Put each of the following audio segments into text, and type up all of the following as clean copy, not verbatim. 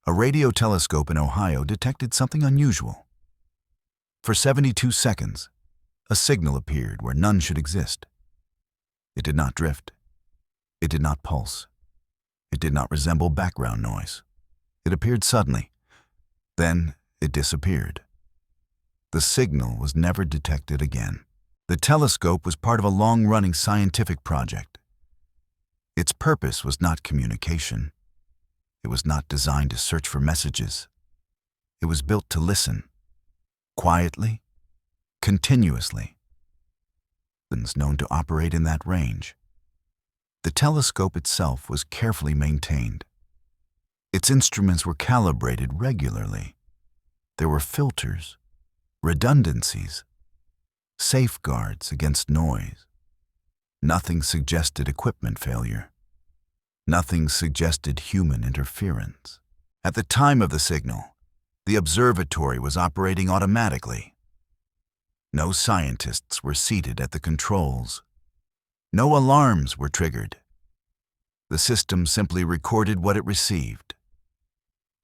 A radio telescope in Ohio detected something unusual. For 72 seconds, a signal appeared where none should exist. It did not drift. It did not pulse. It did not resemble background noise. It appeared suddenly. Then it disappeared. The signal was never detected again. The telescope was part of a long-running scientific project. Its purpose was not communication. It was not designed to search for messages. It was built to listen, quietly, continuously. Known to operate in that range. The telescope itself was carefully maintained. Its instruments were calibrated regularly. There were filters, redundancies, safeguards against noise. Nothing suggested equipment failure. Nothing suggested human interference. At the time of the signal, the observatory was operating automatically. No scientists were seated at the controls. No alarms were triggered. The system simply recorded what it received.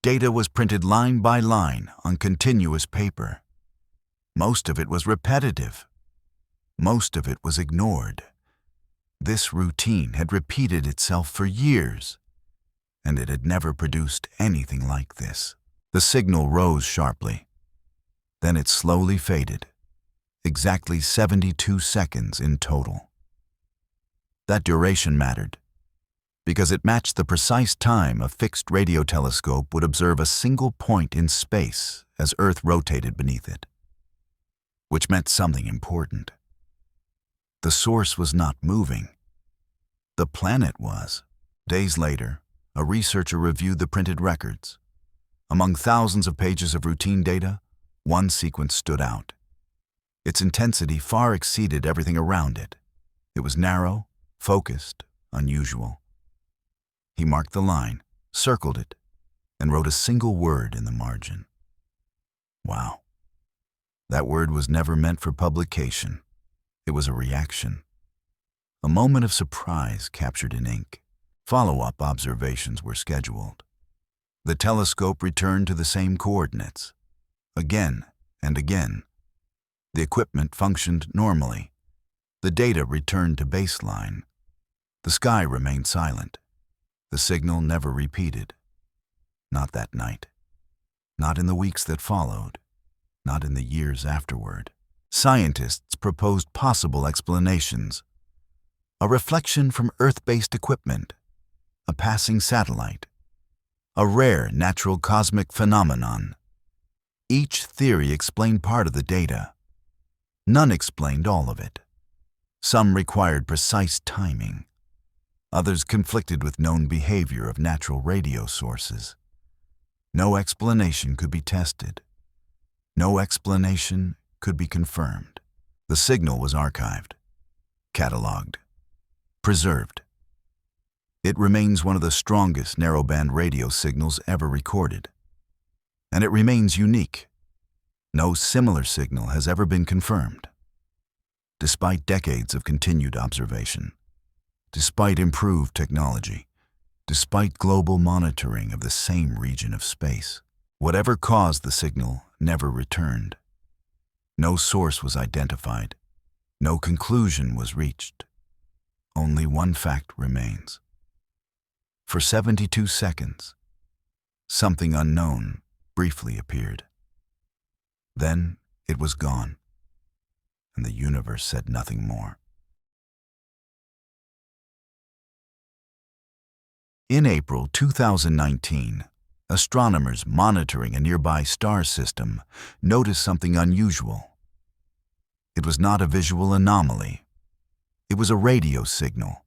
Data was printed line by line on continuous paper. Most of it was repetitive. Most of it was ignored. This routine had repeated itself for years, and it had never produced anything like this. The signal rose sharply. Then it slowly faded. Exactly 72 seconds in total. That duration mattered, because it matched the precise time a fixed radio telescope would observe a single point in space as Earth rotated beneath it. Which meant something important. The source was not moving. The planet was. Days later, a researcher reviewed the printed records. Among thousands of pages of routine data, one sequence stood out. Its intensity far exceeded everything around it. It was narrow, focused, unusual. He marked the line, circled it, and wrote a single word in the margin. Wow. That word was never meant for publication. It was a reaction. A moment of surprise captured in ink. Follow-up observations were scheduled. The telescope returned to the same coordinates. Again and again. The equipment functioned normally. The data returned to baseline. The sky remained silent. The signal never repeated. Not that night. Not in the weeks that followed. Not in the years afterward. Scientists proposed possible explanations. A reflection from Earth-based equipment. A passing satellite. A rare natural cosmic phenomenon. Each theory explained part of the data. None explained all of it. Some required precise timing. Others conflicted with known behavior of natural radio sources. No explanation could be tested. No explanation could be confirmed. The signal was archived, cataloged, preserved. It remains one of the strongest narrowband radio signals ever recorded. And it remains unique. No similar signal has ever been confirmed. Despite decades of continued observation, despite improved technology, despite global monitoring of the same region of space, whatever caused the signal never returned. No source was identified. No conclusion was reached. Only one fact remains. For 72 seconds, something unknown briefly appeared. Then it was gone, and the universe said nothing more. In April 2019, astronomers monitoring a nearby star system noticed something unusual. It was not a visual anomaly. It was a radio signal.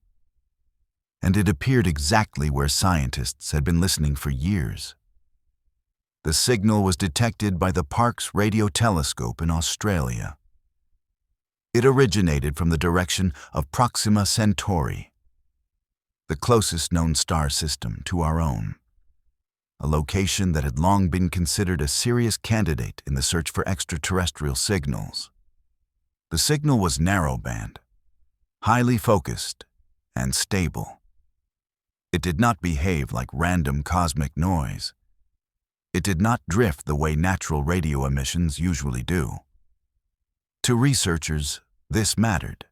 And it appeared exactly where scientists had been listening for years. The signal was detected by the Parkes Radio Telescope in Australia. It originated from the direction of Proxima Centauri, the closest known star system to our own, a location that had long been considered a serious candidate in the search for extraterrestrial signals. The signal was narrowband, highly focused, and stable. It did not behave like random cosmic noise. It did not drift the way natural radio emissions usually do. To researchers, this mattered,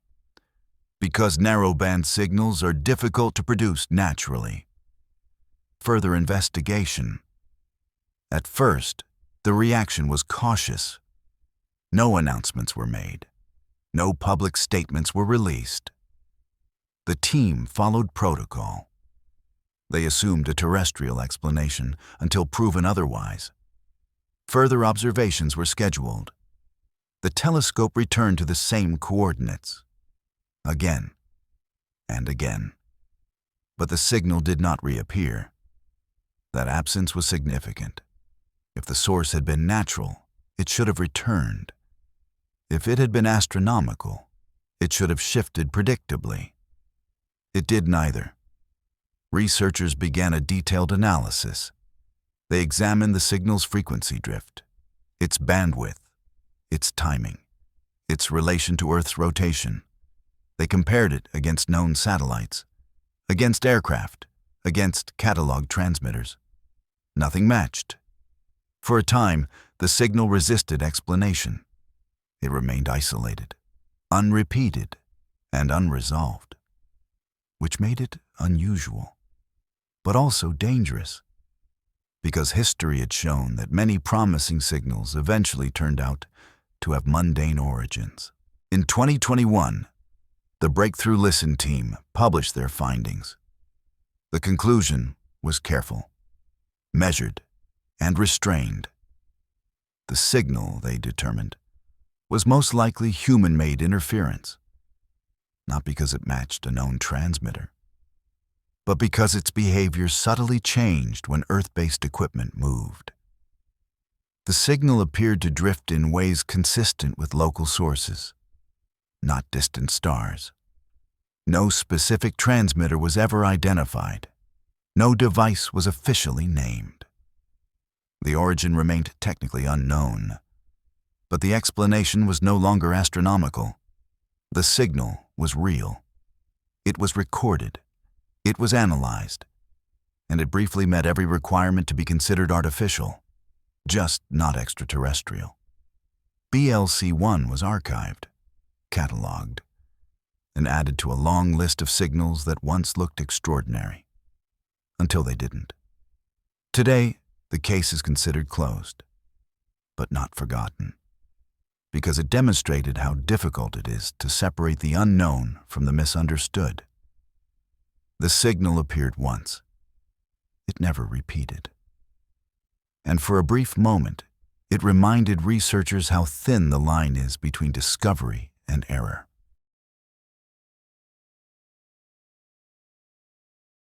because narrowband signals are difficult to produce naturally. Further investigation. At first, the reaction was cautious. No announcements were made. No public statements were released. The team followed protocol. They assumed a terrestrial explanation until proven otherwise. Further observations were scheduled. The telescope returned to the same coordinates. Again and again. But the signal did not reappear. That absence was significant. If the source had been natural, it should have returned. If it had been astronomical, it should have shifted predictably. It did neither. Researchers began a detailed analysis. They examined the signal's frequency drift, its bandwidth, its timing, its relation to Earth's rotation. They compared it against known satellites, against aircraft, against catalog transmitters. Nothing matched. For a time, the signal resisted explanation. It remained isolated, unrepeated, and unresolved, which made it unusual, but also dangerous, because history had shown that many promising signals eventually turned out to have mundane origins. In 2021, the Breakthrough Listen team published their findings. The conclusion was careful, measured, and restrained. The signal, they determined, was most likely human-made interference, not because it matched a known transmitter, but because its behavior subtly changed when Earth-based equipment moved. The signal appeared to drift in ways consistent with local sources, not distant stars. No specific transmitter was ever identified. No device was officially named. The origin remained technically unknown, but the explanation was no longer astronomical. The signal was real. It was recorded. It was analyzed. And it briefly met every requirement to be considered artificial, just not extraterrestrial. BLC-1 was archived, cataloged, and added to a long list of signals that once looked extraordinary, until they didn't. Today, the case is considered closed, but not forgotten, because it demonstrated how difficult it is to separate the unknown from the misunderstood. The signal appeared once. It never repeated. And for a brief moment, it reminded researchers how thin the line is between discovery and error.